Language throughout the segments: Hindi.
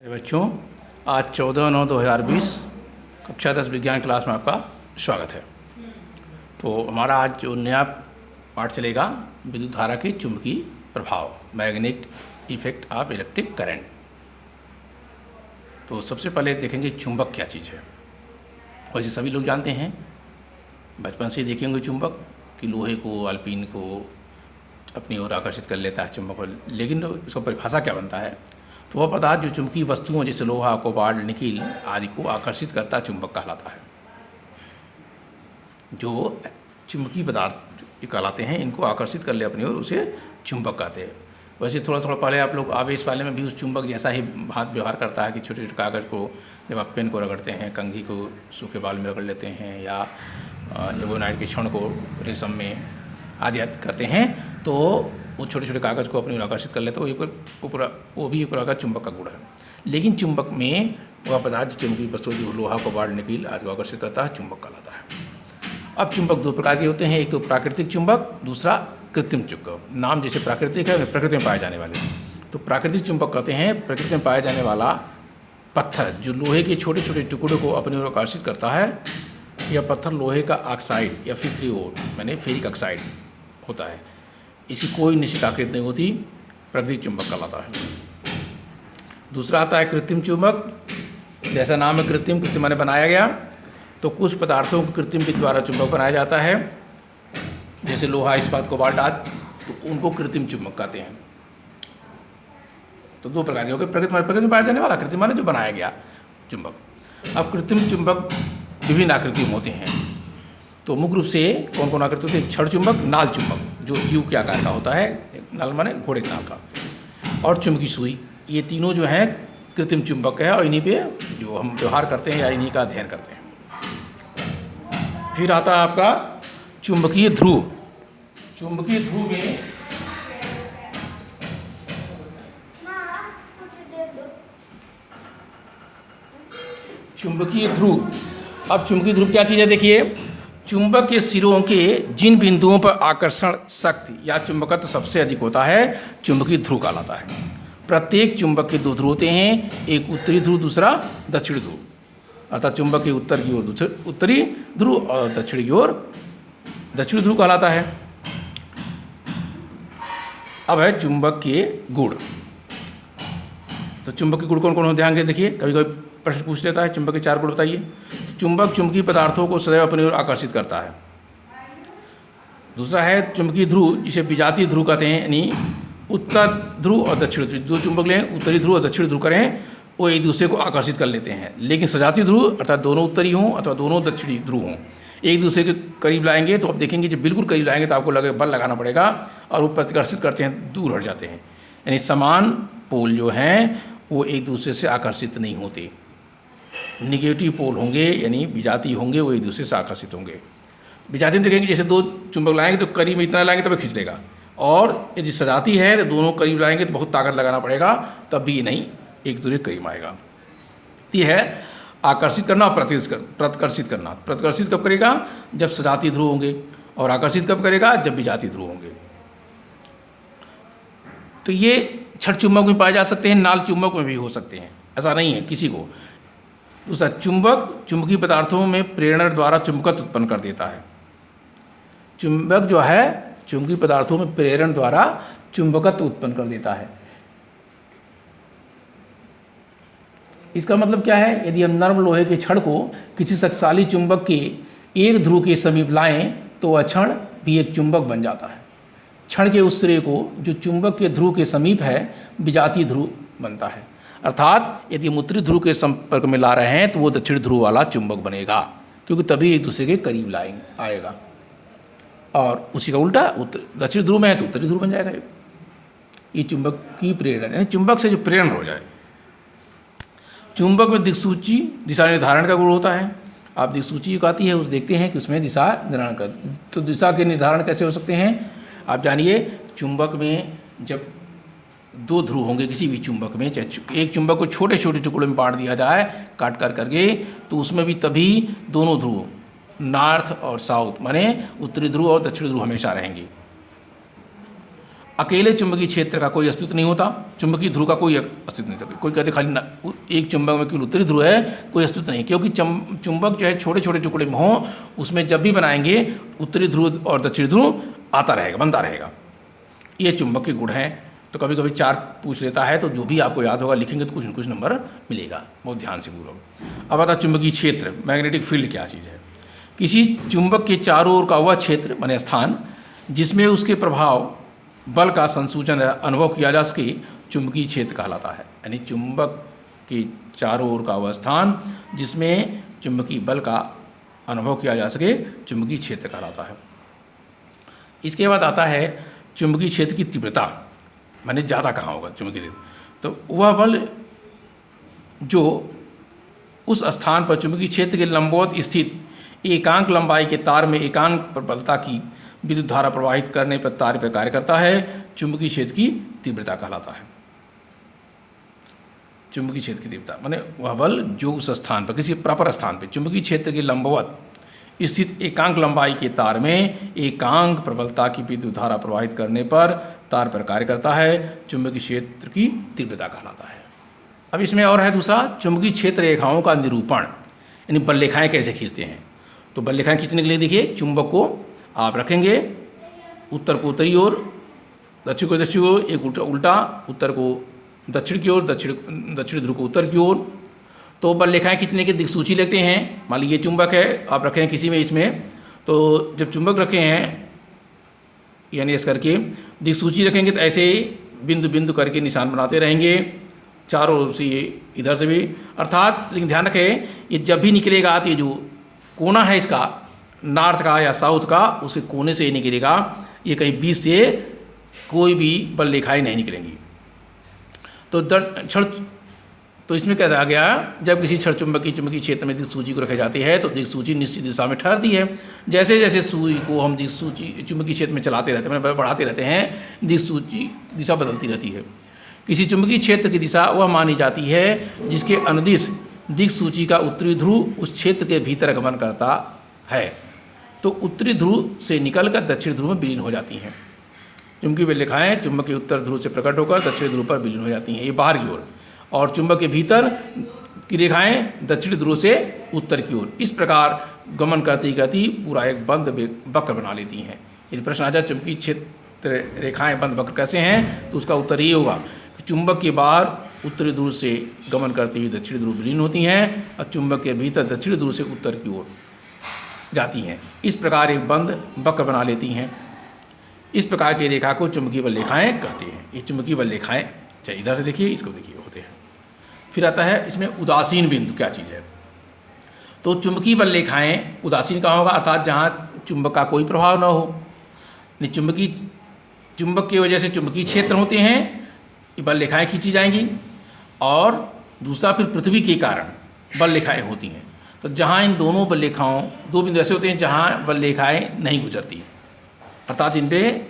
बच्चों, आज 14/9/2020 कक्षा 10 विज्ञान क्लास में आपका स्वागत है। तो हमारा आज जो नया पाठ चलेगा विद्युत धारा के चुंबकीय प्रभाव, magnetic effect of electric current. तो सबसे पहले देखेंगे चुंबक क्या चीज़ है। वैसे सभी लोग जानते हैं, बचपन से ही देखेंगे चुंबक कि लोहे को, अल्पीन को अपनी ओर आकर्षित कर लेता है चुंबक। लेकिन इसका परिभाषा क्या बनता है? तो वह पदार्थ जो चुंबकीय वस्तुओं जैसे लोहा, कोबाल्ट, निकिल आदि को आकर्षित करता चुंबक कहलाता है। जो चुंबकीय पदार्थ कहलाते हैं, इनको आकर्षित कर ले अपनी ओर, उसे चुंबक कहते हैं। वैसे थोड़ा थोड़ा पहले आप लोग आवेश वाले में भी उस चुंबक जैसा ही हाथ व्यवहार करता है कि छोटे छोटे कागज़ को जब आप पेन को रगड़ते हैं, कंघी को सूखे बाल में रगड़ लेते हैं, या एवोनाइट के क्षण को रेशम में आदि करते हैं, तो वो छोटे छोटे कागज़ को अपनी ओर आकर्षित कर लेते हैं। वो भी एक प्रकार का चुंबक का गुण है। लेकिन चुंबक में वह पदार्थ चुंबकीय वस्तु जो लोहा, कोबाल्ट, निकिल आदि को आकर्षित करता है, चुंबक कहलाता है। अब चुंबक दो प्रकार के होते हैं, एक तो प्राकृतिक चुंबक, दूसरा कृत्रिम चुंबक। नाम जैसे प्राकृतिक है, प्रकृति में पाए जाने वाले। तो प्राकृतिक चुंबक कहते हैं प्रकृति में पाया जाने वाला पत्थर जो लोहे के छोटे छोटे टुकड़ों को अपनी ओर आकर्षित करता है। यह पत्थर लोहे का ऑक्साइड या Fe3O यानी फेरिक ऑक्साइड होता है। इसकी कोई निश्चित आकृति नहीं होती, प्राकृतिक चुंबक कहलाता है। दूसरा आता है कृत्रिम चुंबक। जैसा नाम है कृत्रिम माने बनाया गया। तो कुछ पदार्थों को कृत्रिम के द्वारा चुंबक बनाया जाता है, जैसे लोहा, इस्पात, कोबाल्ट आदि, तो उनको कृत्रिम चुंबक कहते हैं। तो दो प्रकार के हो गए, प्रकृति में पाया जाने वाला, कृत्रिम माने जो बनाया गया चुंबक। अब कृत्रिम चुंबक विभिन्न आकृति में होते हैं। तो मुख्य रूप से कौन कौन आकृति होती है? क्षण चुंबक, नाल चुंबक जो यू के आकार का होता है, नाल माने घोड़े के नाल का, और चुंबकीय सुई। ये तीनों जो हैं कृत्रिम चुंबक है, और इन्हीं पे जो हम व्यवहार करते हैं या इन्हीं का अध्ययन करते हैं। फिर आता है आपका चुंबकीय ध्रुव। चुंबकीय ध्रुव में चुंबकीय ध्रुव, अब चुंबकीय ध्रुव क्या चीज़ है? देखिए, चुंबक के सिरों के जिन बिंदुओं पर आकर्षण शक्ति या चुंबकत्व सबसे अधिक होता है, चुंबकीय ध्रुव कहलाता है। प्रत्येक चुंबक के दो ध्रुव होते हैं, एक उत्तरी ध्रुव, दूसरा दक्षिणी ध्रुव। अर्थात चुंबक के उत्तर की ओर उत्तरी ध्रुव और दक्षिण की ओर दक्षिणी ध्रुव कहलाता है। अब है चुंबक के गुण। तो चुंबक के गुण कौन कौन हो? ध्यान से देखिए, कभी कभी प्रश्न पूछ लेता है, चुंबक के 4 गुण बताइए। चुंबक चुंबकीय पदार्थों को सदैव अपनी ओर आकर्षित करता है। दूसरा है चुंबकीय ध्रुव, जिसे विजातीय ध्रुव कहते हैं, यानी उत्तर ध्रुव और दक्षिण ध्रुव, दो चुंबक लें, उत्तरी ध्रुव और दक्षिण ध्रुव करें, वो एक दूसरे को आकर्षित कर लेते हैं। लेकिन सजातीय ध्रुव अर्थात दोनों उत्तरी हों अथवा दोनों दक्षिणी ध्रुव हों, एक दूसरे के करीब लाएंगे तो आप देखेंगे जब बिल्कुल करीब लाएंगे तो आपको बल लगाना पड़ेगा, और वो प्रतिकर्षित करते हैं, दूर हट जाते हैं। यानी समान पोल जो हैं वो एक दूसरे से आकर्षित नहीं होते। निगेटिव पोल होंगे यानी विजातीय होंगे, वो एक दूसरे से आकर्षित होंगे। विजातीय में देखेंगे जैसे दो चुंबक लाएंगे तो करीब में इतना लाएंगे तब खींच लेगा, और यदि सजाती है तो दोनों करीब लाएंगे तो बहुत ताकत लगाना पड़ेगा, तब भी नहीं एक दूसरे के करीब आएगा। ये है आकर्षित करना और प्रतिकर्षित करना। प्रतिकर्षित कब करेगा? जब सजातीय ध्रुव होंगे, और आकर्षित कब करेगा? जब विजातीय ध्रुव होंगे। तो ये छठ चुंबक में पाए जा सकते हैं, नाल चुंबक में भी हो सकते हैं, ऐसा नहीं है किसी को। दूसरा, चुंबक चुंबकीय पदार्थों में प्रेरण द्वारा चुंबकत्व उत्पन्न कर देता है। चुंबक जो है चुंबकीय पदार्थों में प्रेरण द्वारा चुंबकत्व उत्पन्न कर देता है। इसका मतलब क्या है? यदि हम नर्म लोहे के छड़ को किसी शक्तिशाली चुंबक के एक ध्रुव के समीप लाएं तो वह क्षण भी एक चुंबक बन जाता है। क्षण के उस सिरे को जो चुंबक के ध्रुव के समीप है, विजातीय ध्रुव बनता है। अर्थात यदि हम उत्तरी ध्रुव के संपर्क में ला रहे हैं तो वो दक्षिण ध्रुव वाला चुंबक बनेगा, क्योंकि तभी एक दूसरे के करीब आएगा। और उसी का उल्टा, दक्षिण ध्रुव में है तो उत्तरी ध्रुव बन जाएगा। ये चुंबक की प्रेरण, यानी चुंबक से जो प्रेरण हो जाए। चुंबक में दिक्सूची दिशा निर्धारण का गुण होता है। आप दिक्सूची एक आती है, उस देखते हैं कि उसमें दिशा निर्धारण कर, तो दिशा के निर्धारण कैसे हो सकते हैं? आप जानिए, चुंबक में जब दो ध्रुव होंगे किसी भी चुंबक में, चाहे एक चुंबक को छोटे छोटे टुकड़ों में बांट दिया जाए काट करके, तो उसमें भी तभी दोनों ध्रुव नॉर्थ और साउथ माने उत्तरी ध्रुव और दक्षिणी ध्रुव हमेशा रहेंगे। अकेले चुंबकीय क्षेत्र का कोई अस्तित्व नहीं होता, चुंबकीय ध्रुव का कोई अस्तित्व नहीं होता। कोई कहते खाली एक चुंबक में केवल उत्तरी ध्रुव है, कोई अस्तित्व नहीं, क्योंकि चुंबक जो है छोटे छोटे टुकड़े में हों, उसमें जब भी बनाएंगे उत्तरी ध्रुव और दक्षिणी ध्रुव आता रहेगा, बनता रहेगा। ये चुंबक के गुण हैं। तो कभी कभी 4 पूछ लेता है, तो जो भी आपको याद होगा लिखेंगे तो कुछ न कुछ नंबर मिलेगा, बहुत ध्यान से पूरा। अब आता चुंबकीय क्षेत्र, मैग्नेटिक फील्ड क्या चीज़ है। किसी चुंबक के चारों ओर का वह क्षेत्र माने स्थान जिसमें उसके प्रभाव बल का संसूचन अनुभव किया जा सके, चुंबकीय क्षेत्र कहलाता है। यानी चुंबक के चारों ओर का वह स्थान जिसमें चुंबकीय बल का अनुभव किया जा सके, चुंबकीय क्षेत्र कहलाता है। इसके बाद आता है चुंबकीय क्षेत्र की तीव्रता, माने ज़्यादा कहाँ होगा चुंबकीय क्षेत्र। तो वह बल जो उस स्थान पर चुंबकीय क्षेत्र के लंबवत स्थित एकांक लंबाई के तार में एकांक प्रबलता की विद्युत धारा प्रवाहित करने पर तार पर कार्य करता है, चुंबकीय क्षेत्र की तीव्रता कहलाता है। चुंबकीय क्षेत्र की तीव्रता माने वह बल जो उस स्थान पर किसी प्रॉपर स्थान पर चुंबकीय क्षेत्र के लंबवत स्थित एकांक लंबाई के तार में एकांक प्रबलता की विद्युत धारा प्रवाहित करने पर तार पर कार्य करता है, चुंबकीय क्षेत्र की तीव्रता कहलाता है। अब इसमें और है दूसरा, चुंबकीय क्षेत्र रेखाओं का निरूपण, यानी बल रेखाएँ कैसे खींचते हैं। तो बल रेखाएँ खींचने के लिए देखिए, चुंबक को आप रखेंगे उत्तर को उत्तरी ओर, दक्षिण को दक्षिण ओर, एक उल्टा, उत्तर को दक्षिण की ओर, दक्षिण ध्रुव को उत्तर की ओर। तो बल रेखाएँ खींचने के दिक्सूची लगते हैं। मान लीजिए चुंबक है, आप रखे हैं किसी में इसमें, तो जब चुंबक रखे हैं यानी इस करके दिक्सूची रखेंगे तो ऐसे बिंदु बिंदु करके निशान बनाते रहेंगे चारों ओर से, ये इधर से भी अर्थात। लेकिन ध्यान रखें, ये जब भी निकलेगा तो ये जो कोना है इसका नॉर्थ का या साउथ का, उसके कोने से ही निकलेगा, ये कहीं बीच से कोई भी बल रेखाएँ नहीं निकलेंगी। तो इसमें क्या कहा गया, जब किसी क्षण चुंबकीय क्षेत्र में दिक्सूची को रखी जाती है तो दिक्सूची निश्चित दिशा में ठहरती है। जैसे जैसे सुई को हम दिक्सूची चुंबकीय क्षेत्र में चलाते रहते हैं, बढ़ाते रहते हैं, दिक्सूची दिशा बदलती रहती है। किसी चुंबकीय क्षेत्र की दिशा वह मानी जाती है जिसके अनुदिश दिक्सूची का उत्तरी ध्रुव उस क्षेत्र के भीतर गमन करता है, तो उत्तरी ध्रुव से निकलकर दक्षिण ध्रुव में विलीन हो जाती हैं। चुंबकीय बल रेखाएँ चुंबक के उत्तर ध्रुव से प्रकट होकर दक्षिण ध्रुव पर विलीन हो जाती हैं, ये बाहर की ओर, और चुंबक के भीतर की रेखाएँ दक्षिण ध्रुव से उत्तर की ओर। इस प्रकार गमन करती करती पूरा एक बंद वक्र बना लेती हैं। यदि प्रश्न आ जाए चुंबकीय क्षेत्र रेखाएँ बंद वक्र कैसे हैं, तो उसका उत्तर ये होगा कि चुंबक के बाहर उत्तरी ध्रुव से गमन करती हुई दक्षिण ध्रुव विलीन होती हैं और चुंबक के भीतर दक्षिण ध्रुव से उत्तर की ओर जाती हैं। इस प्रकार एक बंद वक्र बना लेती हैं। इस प्रकार की रेखा को चुंबकीय बल रेखाएँ कहते हैं। ये चुंबकीय बल रेखाएँ, चाहे इधर से देखिए, इसको देखिए, होते हैं। फिर आता है इसमें उदासीन बिंदु क्या चीज़ है। तो चुंबकीय बल रेखाएँ उदासीन कहाँ होगा, अर्थात जहाँ चुंबक का कोई प्रभाव न हो। चुंबक की वजह से चुंबकीय क्षेत्र होते हैं, ये बल रेखाएँ खींची जाएंगी। और दूसरा फिर पृथ्वी के कारण बल रेखाएँ होती हैं। तो जहाँ इन दोनों बल रेखाओं, दो बिंदु ऐसे होते हैं जहाँ बल रेखाएँ नहीं गुजरती, अर्थात इन पर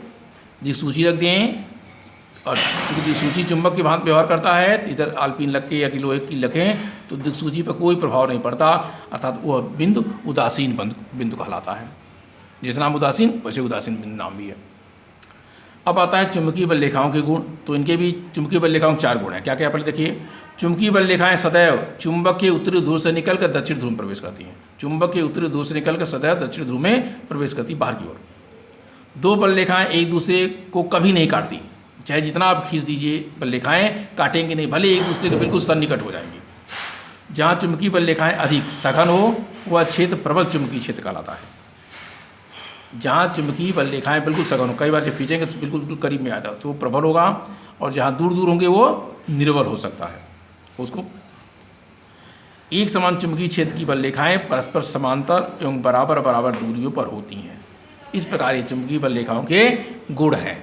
दिक्सूची रख दें, और चूँकि दिक्सूची चुंबक के भांति व्यवहार करता है, तो इधर आलपीन लग के या कि लोहे की रखें तो दिक्सूची पर कोई प्रभाव नहीं पड़ता, अर्थात वह बिंदु उदासीन बिंदु कहलाता है। जैसे नाम उदासीन, वैसे उदासीन बिंदु नाम भी है। अब आता है चुंबकीय बल रेखाओं के गुण। तो इनके भी चुंबकीय बल रेखाओं के 4 गुण हैं। क्या क्या, पहले देखिए, चुंबकीय बल रेखाएँ सदैव चुंबक के उत्तरी ध्रुव से निकलकर दक्षिण ध्रुव में प्रवेश करती हैं। चुंबक के उत्तरी ध्रुव से निकलकर सदैव दक्षिण ध्रुव में प्रवेश करती, बाहर की ओर। 2 बल रेखाएँ एक दूसरे को कभी नहीं काटती, चाहे जितना आप खींच दीजिए बल रेखाएँ काटेंगे नहीं, भले एक दूसरे के बिल्कुल सन्निकट हो जाएंगी। जहाँ चुंबकीय बल रेखाएँ अधिक सघन हो वह क्षेत्र प्रबल चुंबकीय क्षेत्र कहलाता है। जहाँ चुंबकीय बल रेखाएँ बिल्कुल सघन हो, कई बार जब खींचेंगे तो बिल्कुल करीब में आता है तो वो प्रबल होगा, और जहाँ दूर दूर होंगे वो निर्बल हो सकता है। उसको एक समान चुंबकीय क्षेत्र की बल रेखाएँ परस्पर समांतर एवं बराबर बराबर दूरियों पर होती हैं। इस प्रकार ये चुंबकीय बल रेखाओं के गुण हैं।